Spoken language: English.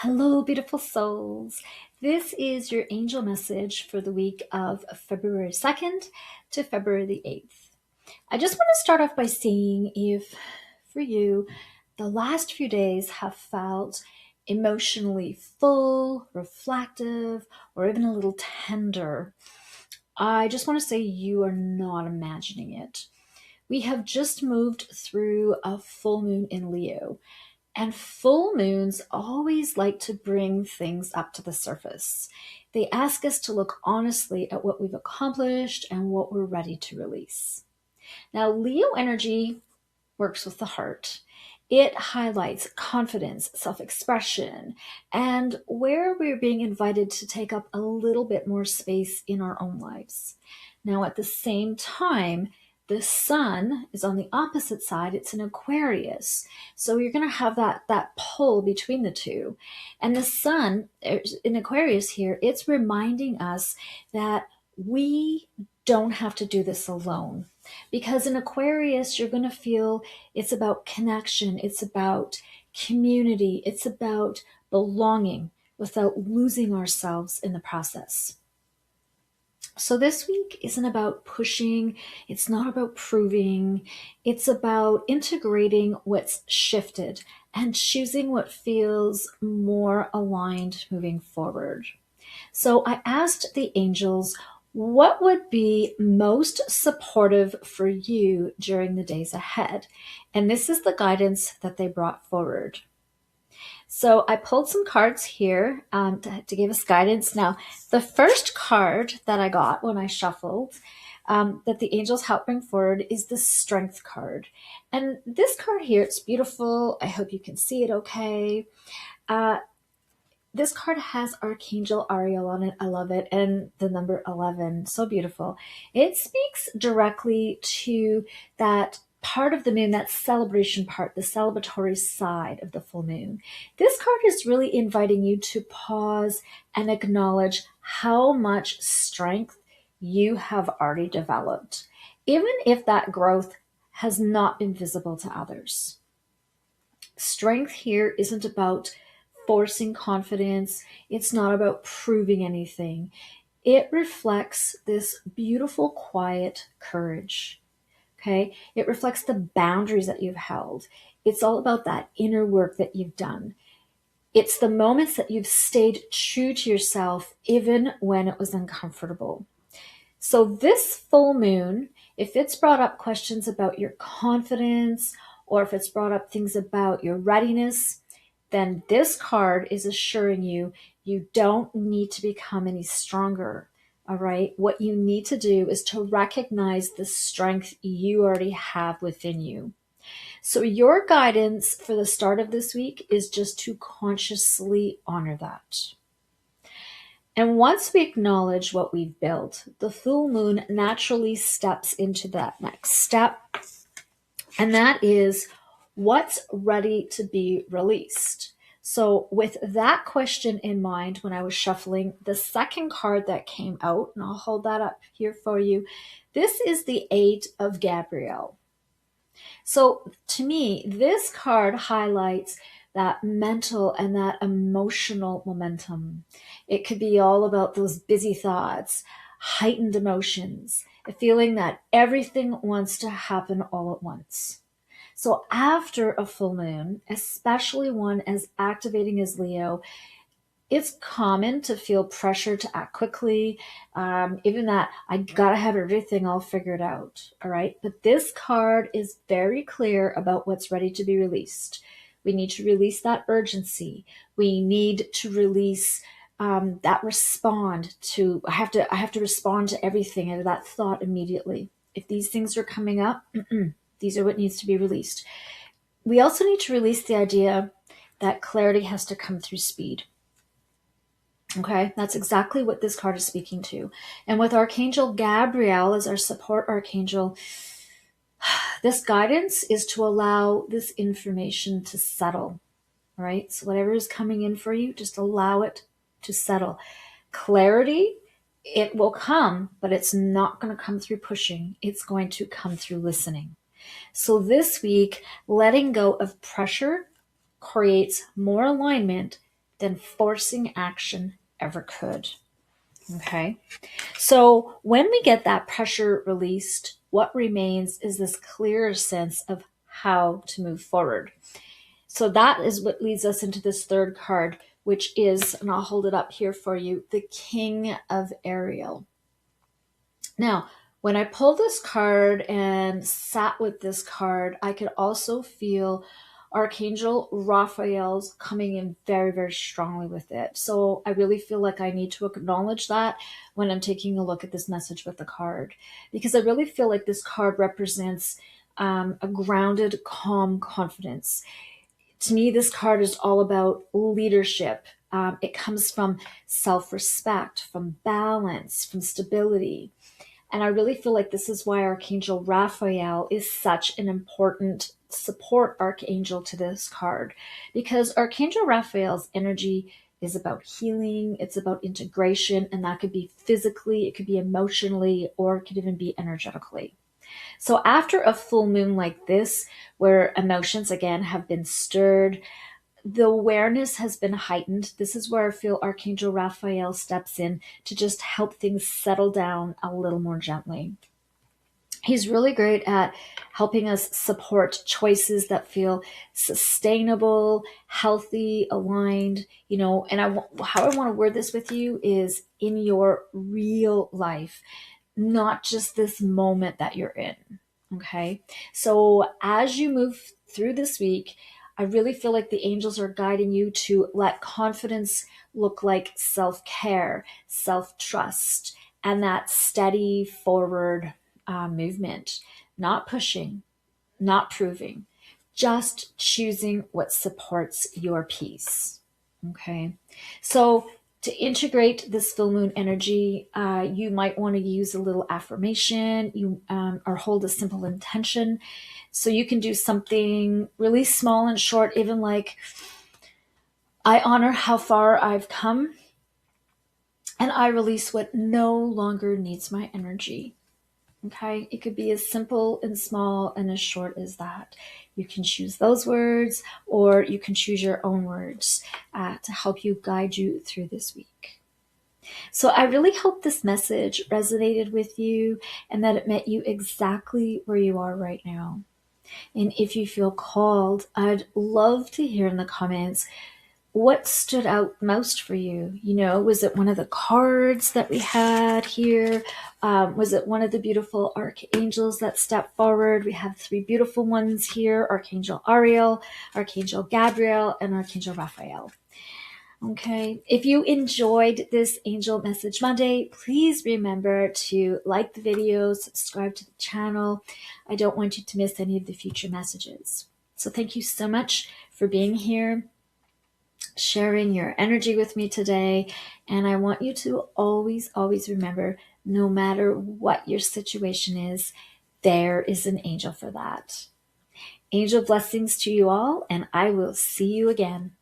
Hello, beautiful souls. This is your angel message for the week of February 2nd to February the 8th. I just want to start off by saying if for you, the last few days have felt emotionally full, reflective, or even a little tender, I just want to say you are not imagining it. We have just moved through a full moon in Leo. And full moons always like to bring things up to the surface. They ask us to look honestly at what we've accomplished and what we're ready to release. Now, Leo energy works with the heart. It highlights confidence, self expression, and where we're being invited to take up a little bit more space in our own lives. Now, at the same time, the sun is on the opposite side. It's in Aquarius. So you're going to have that pull between the two. And the sun in Aquarius here, it's reminding us that we don't have to do this alone. Because in Aquarius, you're going to feel it's about connection, it's about community, it's about belonging without losing ourselves in the process. So this week isn't about pushing, it's not about proving, it's about integrating what's shifted and choosing what feels more aligned moving forward. So I asked the angels, what would be most supportive for you during the days ahead? And this is the guidance that they brought forward. So I pulled some cards here to give us guidance. Now, the first card that I got when I shuffled that the angels helped bring forward is the Strength card. And this card here, it's beautiful. I hope you can see it okay. This card has Archangel Ariel on it. I love it. And the number 11. So beautiful. It speaks directly to that part of the moon, that celebration part, the celebratory side of the full moon. This card is really inviting you to pause and acknowledge how much strength you have already developed, even if that growth has not been visible to others. Strength here isn't about forcing confidence. It's not about proving anything. It reflects this beautiful, quiet courage. Okay. It reflects the boundaries that you've held. It's all about that inner work that you've done. It's the moments that you've stayed true to yourself, even when it was uncomfortable. So this full moon, if it's brought up questions about your confidence, or if it's brought up things about your readiness, then this card is assuring you you don't need to become any stronger. All right. What you need to do is to recognize the strength you already have within you. So your guidance for the start of this week is just to consciously honor that. And once we acknowledge what we've built, the full moon naturally steps into that next step. And that is what's ready to be released. So with that question in mind, when I was shuffling, the second card that came out, and I'll hold that up here for you, this is the Eight of Gabriel. So to me, this card highlights that mental and that emotional momentum. It could be all about those busy thoughts, heightened emotions, a feeling that everything wants to happen all at once. So after a full moon, especially one as activating as Leo, it's common to feel pressure to act quickly, even that I gotta have everything all figured out. All right. But this card is very clear about what's ready to be released. We need to release that urgency. We need to release that respond to, I have to respond to everything and that thought immediately. If these things are coming up, these are what needs to be released. We also need to release the idea that clarity has to come through speed. Okay, that's exactly what this card is speaking to. And with Archangel Gabriel as our support archangel, this guidance is to allow this information to settle. All right, so whatever is coming in for you, just allow it to settle. Clarity, it will come, but it's not going to come through pushing. It's going to come through listening. So this week, letting go of pressure creates more alignment than forcing action ever could. Okay. So when we get that pressure released, what remains is this clearer sense of how to move forward. So that is what leads us into this third card, which is, and I'll hold it up here for you, the King of Ariel. Now, when I pulled this card and sat with this card, I could also feel Archangel Raphael's coming in very, very strongly with it. So I really feel like I need to acknowledge that when I'm taking a look at this message with the card, because I really feel like this card represents a grounded, calm confidence. To me, this card is all about leadership. It comes from self respect, from balance, from stability. And I really feel like this is why Archangel Raphael is such an important support archangel to this card, because Archangel Raphael's energy is about healing, it's about integration, and that could be physically, it could be emotionally, or it could even be energetically. So after a full moon like this, where emotions again have been stirred, the awareness has been heightened. This is where I feel Archangel Raphael steps in to just help things settle down a little more gently. He's really great at helping us support choices that feel sustainable, healthy, aligned, and how I want to word this with you is in your real life, not just this moment that you're in. Okay. So as you move through this week, I really feel like the angels are guiding you to let confidence look like self-care, self-trust, and that steady forward movement, not pushing, not proving, just choosing what supports your peace. Okay. So to integrate this full moon energy, you might want to use a little affirmation, or hold a simple intention. So you can do something really small and short, even like, I honor how far I've come, and I release what no longer needs my energy. Okay, it could be as simple and small and as short as that. You can choose those words, or you can choose your own words to help you guide you through this week. So I really hope this message resonated with you and that it met you exactly where you are right now. And if you feel called, I'd love to hear in the comments what stood out most for you. Was it one of the cards that we had here? Was it one of the beautiful archangels that stepped forward? We have three beautiful ones here: Archangel Ariel, Archangel Gabriel, and Archangel Raphael. Okay, if you enjoyed this Angel Message Monday, please remember to like the video, subscribe to the channel. I don't want you to miss any of the future messages. So thank you so much for being here, sharing your energy with me today. And I want you to always, always remember, no matter what your situation is, there is an angel for that. Angel blessings to you all, and I will see you again.